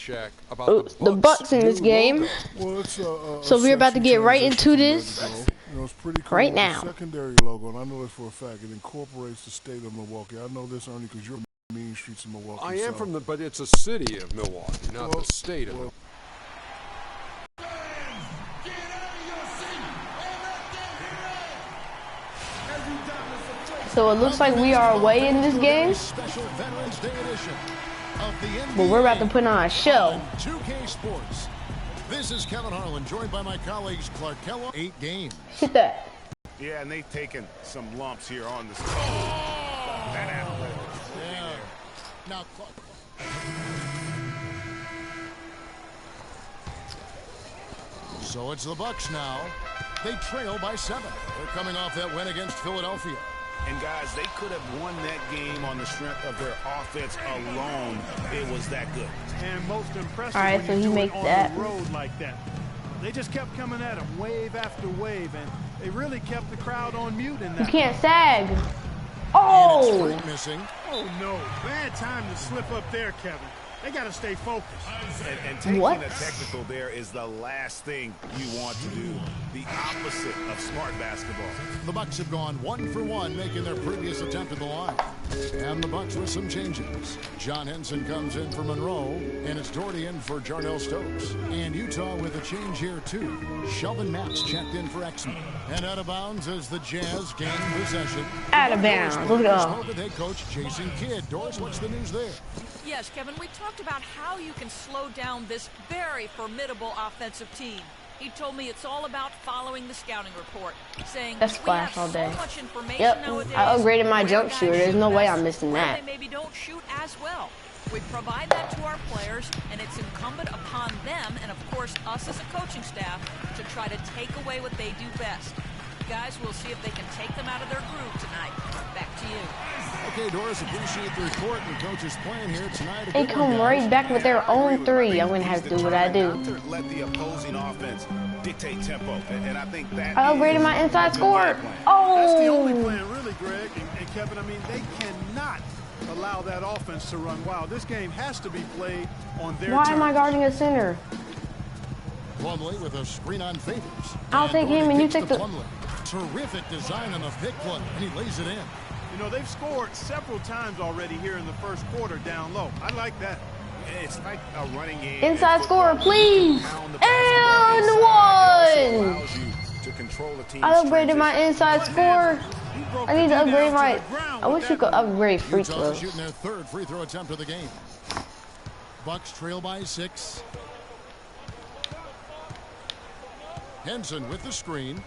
check about the Bucks in this game. Well, it's So we're about to get right into this it's pretty cool right now. The secondary logo, and I know this for a fact, it incorporates the state of Milwaukee. I know this, Ernie, because you're from the mean streets of Milwaukee. I am from but it's a city of Milwaukee, not the state of Milwaukee. So it looks like we are away in this game, but we're about to put on a show. G.O.A.T Sports. This is Kevin Harlan, joined by my colleagues Clark Kellogg. 8 games. Hit that. Yeah, and they've taken some lumps here on this. That athletics. Yeah. Now, so it's the Bucks now. They trail by 7. They're coming off that win against Philadelphia. And guys, they could have won that game on the strength of their offense alone. It was that good. And most impressive. All right, so he makes that. On the road like that. They just kept coming at him, wave after wave, and they really kept the crowd on mute in that. You can't sag. Oh! Missing. Oh no, bad time to slip up there, Kevin. They got to stay focused. And taking a technical there is the last thing you want to do. The opposite of smart basketball. The Bucks have gone 1 for 1, making their previous attempt at the line. And the Bucks with some changes. John Henson comes in for Monroe, and it's Doherty in for Jarnell Stokes. And Utah with a change here, too. Shelvin Matz checked in for Exman. And out of bounds as the Jazz gain possession. Out of bounds. Let's go. With head coach Jason Kidd. Doris, what's the news there? Yes, Kevin, we talked about how you can slow down this very formidable offensive team. He told me it's all about following the scouting report, saying that's we have flash all day. So much information Yep, nowadays. I upgraded my jump shooter. There's no way I'm missing that. They maybe don't shoot as well. We provide that to our players, and it's incumbent upon them, and of course us as a coaching staff, to try to take away what they do best. Guys, we'll see if they can take them out of their groove tonight. Back to you. Okay, Doris, appreciate the report. The coach's plan here tonight. They come right back with their own 3. I'm going to have to do what I do. Let the opposing offense dictate tempo, and I think that I upgraded my inside score. Oh! That's the only plan, really, Greg. And Kevin, I mean, they cannot allow that offense to run wild. This game has to be played on their Why terms. am I guarding a center? Plumlee with a screen on Favors. I'll take him and you take the... Plumlee. Terrific design on the pick play, and he lays it in. You know, they've scored several times already here in the first quarter down low. I like that. It's like a running game. Inside score, please. And 1. I upgraded my inside score. I need to upgrade my... I wish you could upgrade free throws. Shooting their 3rd free throw attempt of the game. Bucks trail by 6. Henson with the screen.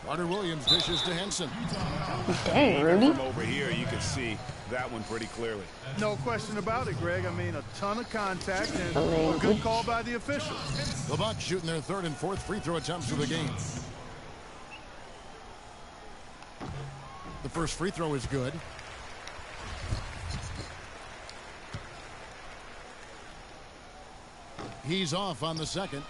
Carter Williams dishes to Henson. Dang, Rudy. From over here, you can see that one pretty clearly. No question about it, Greg. I mean, a ton of contact and a good call by the officials. The Bucks shooting their 3rd and 4th free throw attempts of the game. The first free throw is good. He's off on the second.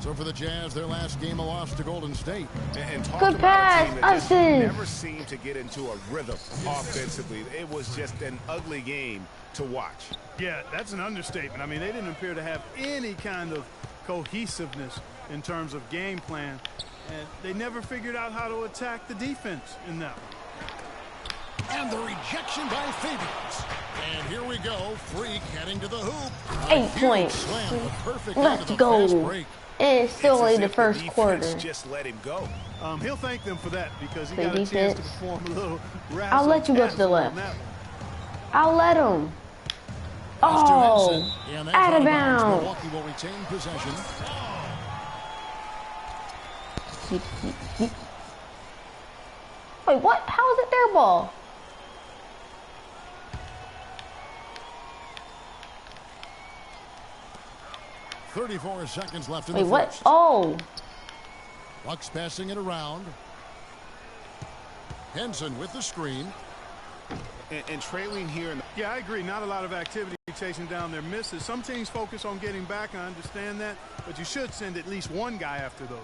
So for the Jazz, their last game a loss to Golden State. And good pass, Usman. Never seemed to get into a rhythm offensively. It was just an ugly game to watch. Yeah, that's an understatement. I mean, they didn't appear to have any kind of cohesiveness in terms of game plan, and they never figured out how to attack the defense in that one. And the rejection by Favors. And here we go. Freak heading to the hoop. 8 points. Let's go. And it's still only the first quarter. Just let him go. He'll thank them for that because he got a chance to perform a little. I'll let you go to the left. I'll let him. Oh, out of bounds. Milwaukee will retain possession. Wait, what? How is it their ball? .34 seconds left in Wait, the what? first. Oh. Bucks passing it around. Henson with the screen. And trailing here. Yeah, I agree. Not a lot of activity chasing down their misses. Some teams focus on getting back. I understand that. But you should send at least one guy after those.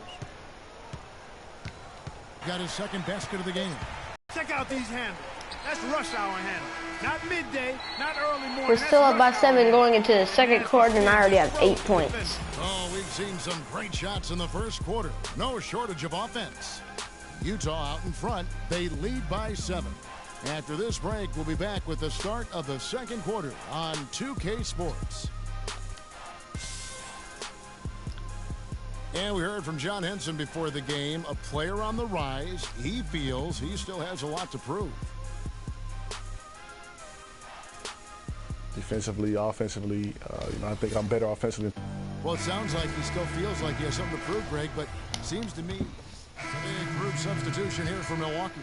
Got his 2nd basket of the game. Check out these handles. That's rush hour handles. Not midday, not early morning. We're still up by 7 going into the second quarter, and I already have 8 points. Oh, we've seen some great shots in the first quarter. No shortage of offense. Utah out in front. They lead by 7. After this break, we'll be back with the start of the second quarter on 2K Sports. And we heard from John Henson before the game, a player on the rise. He feels he still has a lot to prove. Defensively, offensively, I think I'm better offensively. Well, it sounds like he still feels like he has something to prove, Greg, but seems to me a group substitution here for Milwaukee.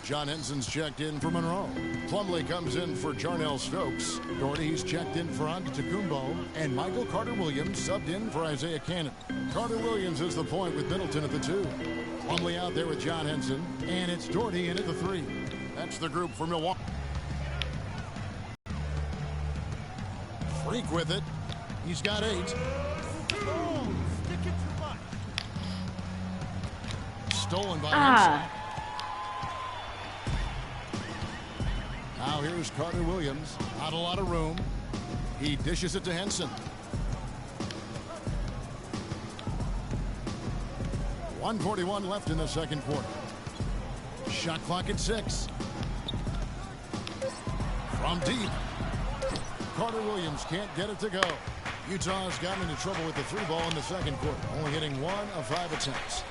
John Henson's checked in for Monroe. Plumlee comes in for Jarnell Stokes. Doherty's checked in for Antetokounmpo. And Michael Carter-Williams subbed in for Isaiah Cannon. Carter-Williams is the point with Middleton at the 2. Plumlee out there with John Henson. And it's Doherty in at the 3. That's the group for Milwaukee. Freak with it. He's got 8. Stolen by Henson. Now here's Carter-Williams. Not a lot of room. He dishes it to Henson. 1:41 left in the second quarter. Shot clock at 6. From deep. Carter-Williams can't get it to go. Utah's gotten into trouble with the 3 ball in the second quarter. Only hitting 1 of 5 attempts.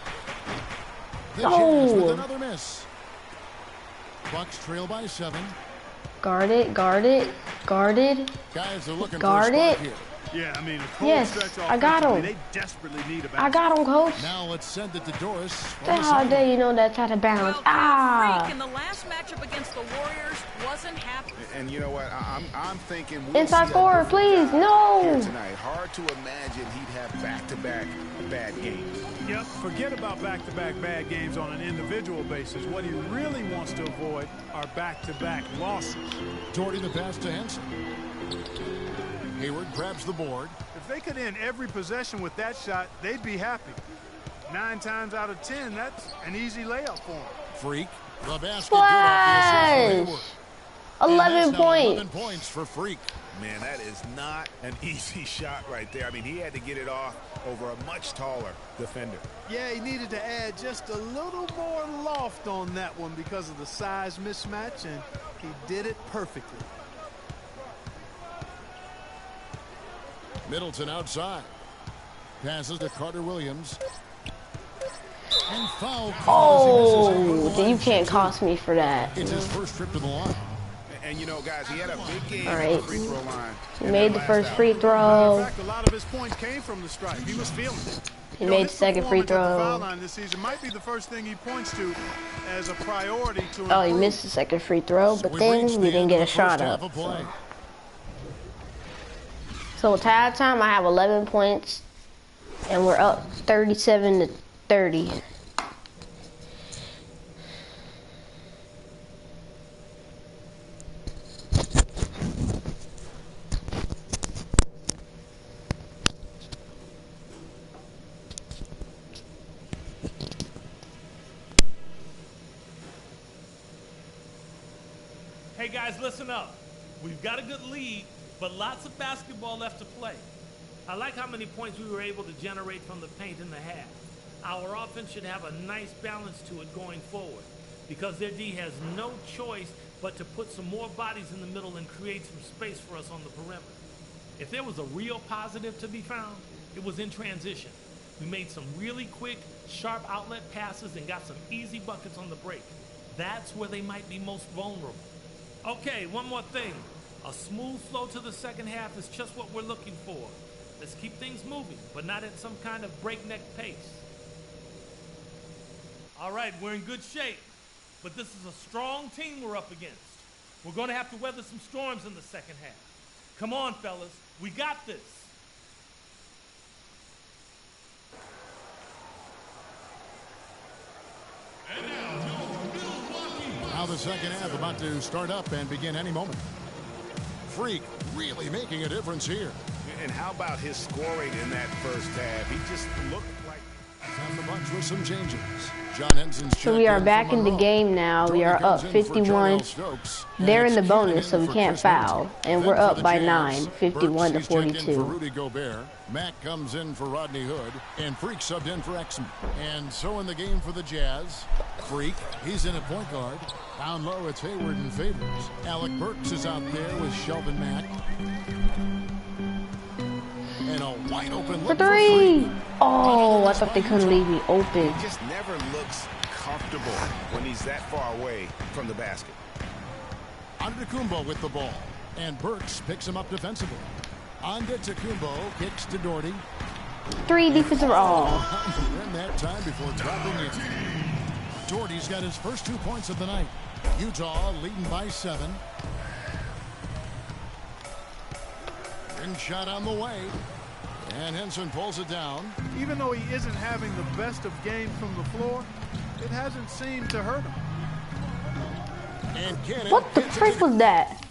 The Jazz with another miss. Bucks trail by 7. Guard it, guarded. Guys are looking Guard for a it. spark here. Yeah, I mean, Yes, I got him. They desperately need a I got him, coach. Now let's send it to Doris. How dare you know that's out of bounds? Freak in the last matchup against the Warriors wasn't happy. And you know what? I'm thinking Inside forward, please. No. here tonight. Hard to imagine he'd have back-to-back bad games. Yep, forget about back-to-back bad games on an individual basis. What he really wants to avoid are back-to-back losses. Doherty the pass to Henson. Hayward grabs the board. If they could end every possession with that shot, they'd be happy. 9 times out of 10, that's an easy layup for him. Freak. The basket. Splash. 11 points. 11 points for Freak. Man, that is not an easy shot right there. I mean, he had to get it off over a much taller defender. Yeah, he needed to add just a little more loft on that one because of the size mismatch, and he did it perfectly. Middleton outside. Passes to Carter-Williams. And foul calls. Oh, you can't cost me for that. It's his first trip to the line. And you know, guys, he had a big game All on right. the free throw line. He made the first free In throw. fact, a lot of his points came from the stripe. He was feeling it. He made the second free His performance at the foul throw. line this season might be the first thing he points to as a priority to Oh, he improve. missed the second free throw, but We've then reached we the didn't end get of a the shot first half up. of play. So at halftime, I have 11 points, and we're up 37-30. Hey guys, listen up. We've got a good lead, but lots of basketball left to play. I like how many points we were able to generate from the paint in the half. Our offense should have a nice balance to it going forward because their D has no choice but to put some more bodies in the middle and create some space for us on the perimeter. If there was a real positive to be found, it was in transition. We made some really quick, sharp outlet passes and got some easy buckets on the break. That's where they might be most vulnerable. Okay, one more thing. A smooth flow to the second half is just what we're looking for. Let's keep things moving, but not at some kind of breakneck pace. All right, we're in good shape, but this is a strong team we're up against. We're going to have to weather some storms in the second half. Come on, fellas. We got this. Now the second half about to start up and begin any moment. Freak really making a difference here. And how about his scoring in that first half? He just looked like And the Bucks with some changes. John Henson's So we are back in the game now. We are up 51. They're in the bonus, so we can't foul. And we're up by 9, 51 to 42. Rudy Gobert. Mack comes in for Rodney Hood. And Freak subbed in for Exum. And so in the game for the Jazz, Freak, he's in at point guard. Down low, it's Hayward and Favors. Alec Burks is out there with Shelvin Mack. And a wide open For look three! Oh, I thought they couldn't leave me open. He just never looks comfortable when he's that far away from the basket. Antetokounmpo with the ball. And Burks picks him up defensively. Antetokounmpo kicks to Doherty. 3 defensive. And that time before dropping in. Doherty's got his first 2 points of the night. Utah leading by 7. And shot on the way. And Henson pulls it down. Even though he isn't having the best of games from the floor, it hasn't seemed to hurt him. And Cannon What the frick was that?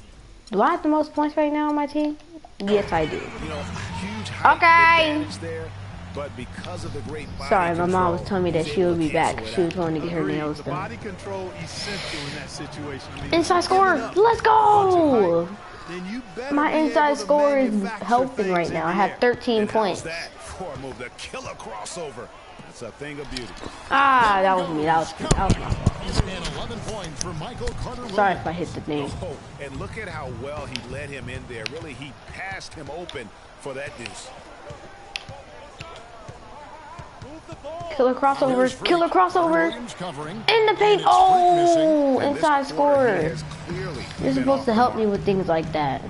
Do I have the most points right now on my team? Yes, I do. You know, huge height advantage there, but because of the great body Sorry, my mom was control, telling me that he's she able would be to back. cancel it She was out. going to get her Agreed. nails The done. body control essential in that situation. I mean, Inside score. giving up Let's go. then you better My be able inside to score is manufacture helping things right in now. the I have air. 13 And points. how's that for a move? The killer crossover. That's a thing of beauty. Ah, that was me. That was my fault. And 11 points for Michael Carter. Sorry if I hit the name. Oh, and look at how well he led him in there. Really, he passed him open for that deuce. Killer crossover. Killer crossover. Williams covering. In the paint. And it's Freak missing. Oh, And this inside quarter, he score. has clearly You're been supposed off to the help mark. me with things like that.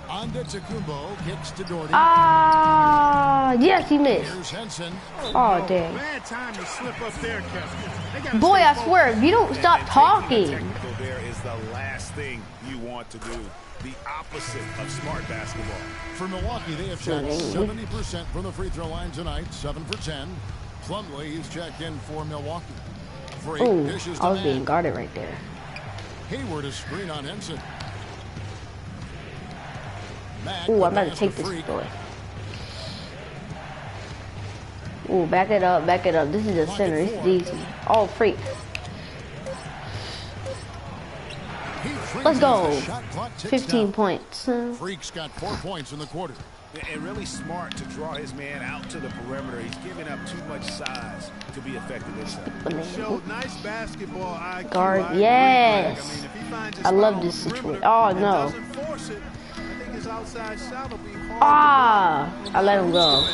Antetokounmpo kicks to Doherty. Ah, yes, he missed. Here's Henson. Oh, dang. Bad time to slip up there, Kevin. They gotta Boy, stay I swear, if you don't stop And talking. taking the technical there is the last thing you want to do. The opposite of smart basketball. For Milwaukee, they have shot 70% from the free throw line tonight, 7 for 10. Plumlee is checked in for Milwaukee. Freak Ooh, dishes I to was being Mack. guarded right there. Hayward is screen on Henson. Mack Ooh, with I'm about to pass take this Freak. boy. Ooh, back it up, back it up. This is the center. This is easy. Oh, freak. He freezes Let's go. the shot clock ticks 15 down. points. Freak's got 4 points in the quarter. And really smart to draw his man out to the perimeter. He's giving up too much size to be effective inside. Showed nice basketball IQ. Guard, I agree, yes. Greg. I mean, if he finds his I love foul on this the situation. perimeter Oh, and no. doesn't force it, I think his outside shot will be hard Ah, to block. I let him go.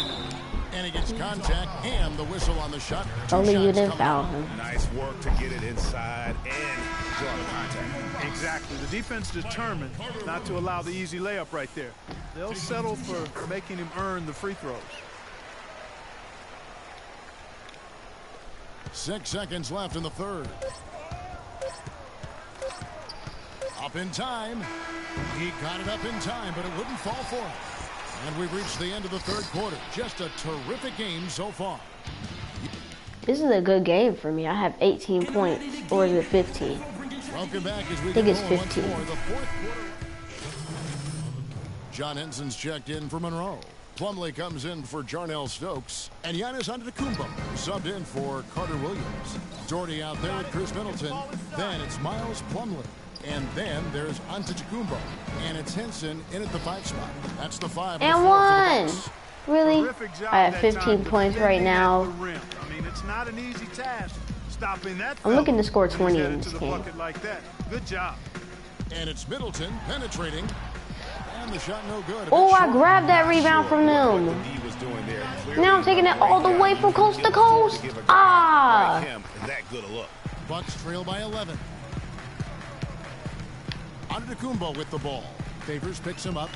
And he gets contact and the whistle on the shot. 2 Only you shots didn't coming foul up. him. Nice work to get it inside and draw the contact. Exactly. The defense determined not to allow the easy layup right there. They'll settle for making him earn the free throws. 6 seconds left in the third. Up in time. He got it up in time, but it wouldn't fall for him. And we've reached the end of the third quarter. Just a terrific game so far. This is a good game for me. I have 18 points. Or is it 15? Welcome back as we I think get it's going once 15. more. The fourth quarter. John Henson's checked in for Monroe. Plumlee comes in for Jarnell Stokes. And Giannis Antetokounmpo subbed in for Carter Williams. Doherty out there with Chris Middleton. Then it's Miles Plumlee. And then there's Antetokounmpo. And it's Henson in at the 5 spot. That's the 5 And the 4 for the 1. Bucks. Really? Terrific job I have that 15 time points right defending now. at the rim. I mean, it's not an easy task stopping that. I'm looking to score fella 20 who's in headed this to the game. bucket like that. Good job. And it's Middleton penetrating. And the shot no good. A Oh, bit I short. grabbed that rebound from them. He was doing there. Clearly Now I'm taking it all the way from coast to coast. give a guy Ah. like him that good a look. Bucks trail by 11. Antetokounmpo with the ball. Favors picks him up.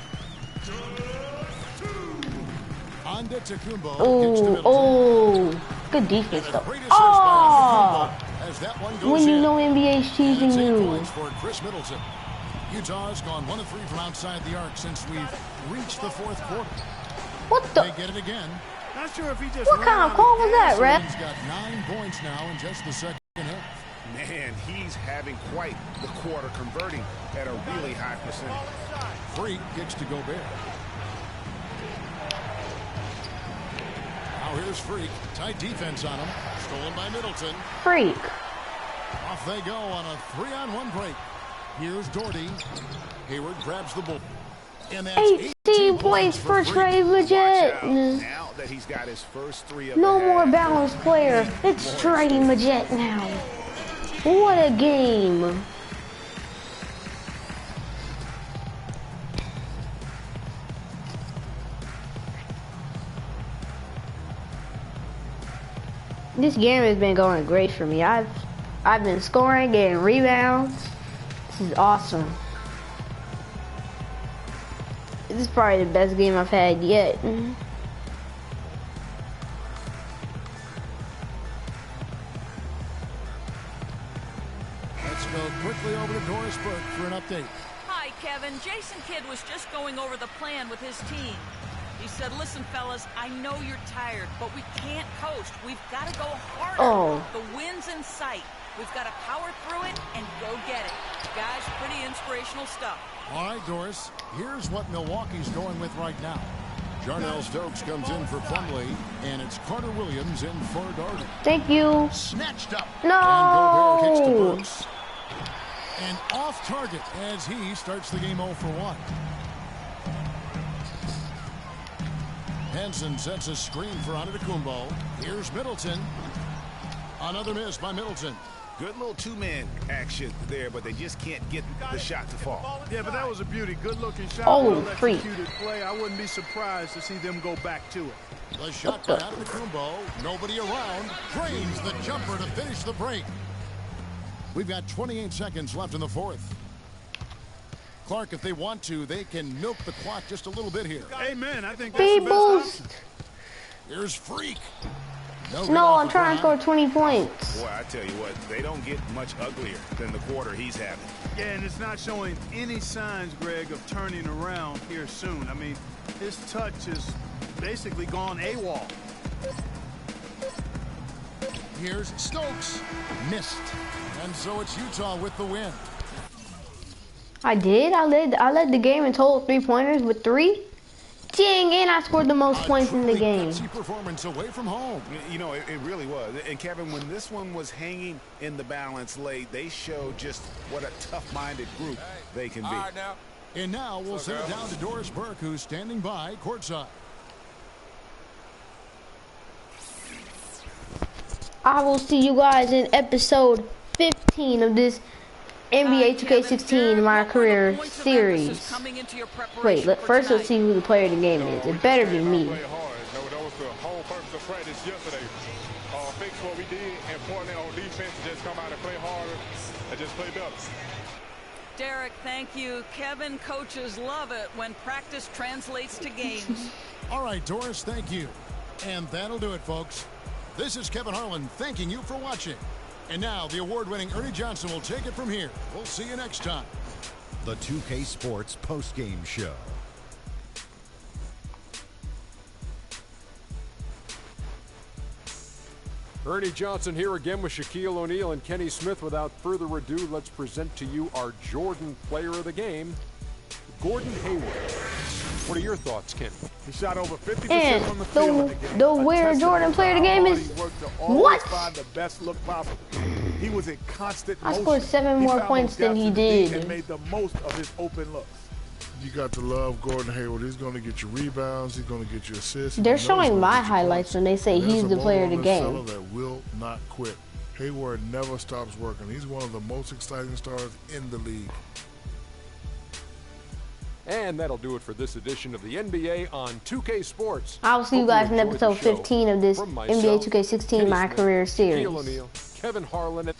Antetokounmpo kicks to Oh, Middleton. oh. Good defense, though. Great assist Oh. by Antetokounmpo as that one goes When you in. know NBA's And cheesing it's 8 you. points for Chris Middleton. Utah's gone 1 of 3 from outside the arc since we've reached the fourth quarter. What They the? get it again. Not sure if he just What ran kind out of of call was that, gas. ref? He's got 9 points now in just the second half. Man, he's having quite the quarter, converting at a really high percentage. Freak kicks to Gobert. Now here's Here's Freak. Tight defense on him. Stolen by Middleton. Freak. Off they go on a 3-on-1 break. Here's Doherty. Hayward grabs the ball. And that's 18 points for Trey Magette. Now that he's got his first 3 of No the more half. balanced player. It's Trey Magette now. What a game. This game has been going great for me. I've been scoring, getting rebounds. This is awesome. This is probably the best game I've had yet. Let's go quickly over to Doris Burke for an update. Hi, Kevin. Jason Kidd was just going over the plan with his team. He said, listen, fellas, I know you're tired, but we can't coast. We've got to go harder. Oh. The win's in sight. We've got to power through it and go get it. Guys, pretty inspirational stuff. All right, Doris, here's what Milwaukee's going with right now. Jarnell Stokes comes in for Plumlee, and it's Carter Williams in for Darty. Thank you. Snatched up. No. And Gobert kicks to Brooks. And off target as he starts the game 0 for 1. Hansen sets a screen for Antetokounmpo. Here's Middleton. Another miss by Middleton. Good little 2-man action there, but they just can't get the shot to fall. Yeah, but that was a beauty. Good-looking shot. Oh, Well-executed play. I wouldn't be surprised to see them go back to it. The shot by Antetokounmpo. Nobody around. Drains the jumper to finish the break. We've got 28 seconds left in the fourth. Clark, if they want to, they can milk the clock just a little bit here. Amen. I think Speed that's the best boost. option. Here's Freak. No, I'm trying to score 20 points. Boy, I tell you what, they don't get much uglier than the quarter he's having. Yeah, and it's not showing any signs, Greg, of turning around here soon. I mean, his touch is basically gone AWOL. Here's Stokes. Missed. And so it's Utah with the win. I did. I led the game in total 3-pointers with 3. Dang, and I scored the most points in the game. Gutsy performance away from home. You know, it really was. And Kevin, when this one was hanging in the balance late, they showed just what a tough-minded group they can be. And now we'll send it down to Doris Burke, who's standing by courtside. I will see you guys in episode 15 of this NBA 2K16 My Career series. Wait, first let's see who the player of the game is. It better be me. That was the whole purpose of practice yesterday. Fix what we did and point out on defense, just come out and play harder and just play better. Derek, thank you. Kevin, coaches love it when practice translates to games. All right, Doris, thank you. And that'll do it, folks. This is Kevin Harlan thanking you for watching. And now the award-winning Ernie Johnson will take it from here. We'll see you next time. The 2K Sports Postgame Show. Ernie Johnson here again with Shaquille O'Neal and Kenny Smith. Without further ado, let's present to you our Jordan player of the game, Gordon Hayward. What are your thoughts, Ken? He shot over 50% And from the field in the game. the weird Jordan player of the game is what? Find the best look possible. He was in constant I motion. scored 7 He more found points those than he gaps in the D did. and made the most of his open looks. You got to love Gordon Hayward. He's going to get you rebounds. He's going to get you assists. They're showing my highlights when they say he's the player of the game. That will not quit. Hayward never stops working. He's one of the most exciting stars in the league. And that'll do it for this edition of the NBA on 2K Sports. I'll see you guys in episode 15 of this From NBA myself, 2K16 Kenny My Smith, Career series. Shaquille O'Neal, Kevin Harlan.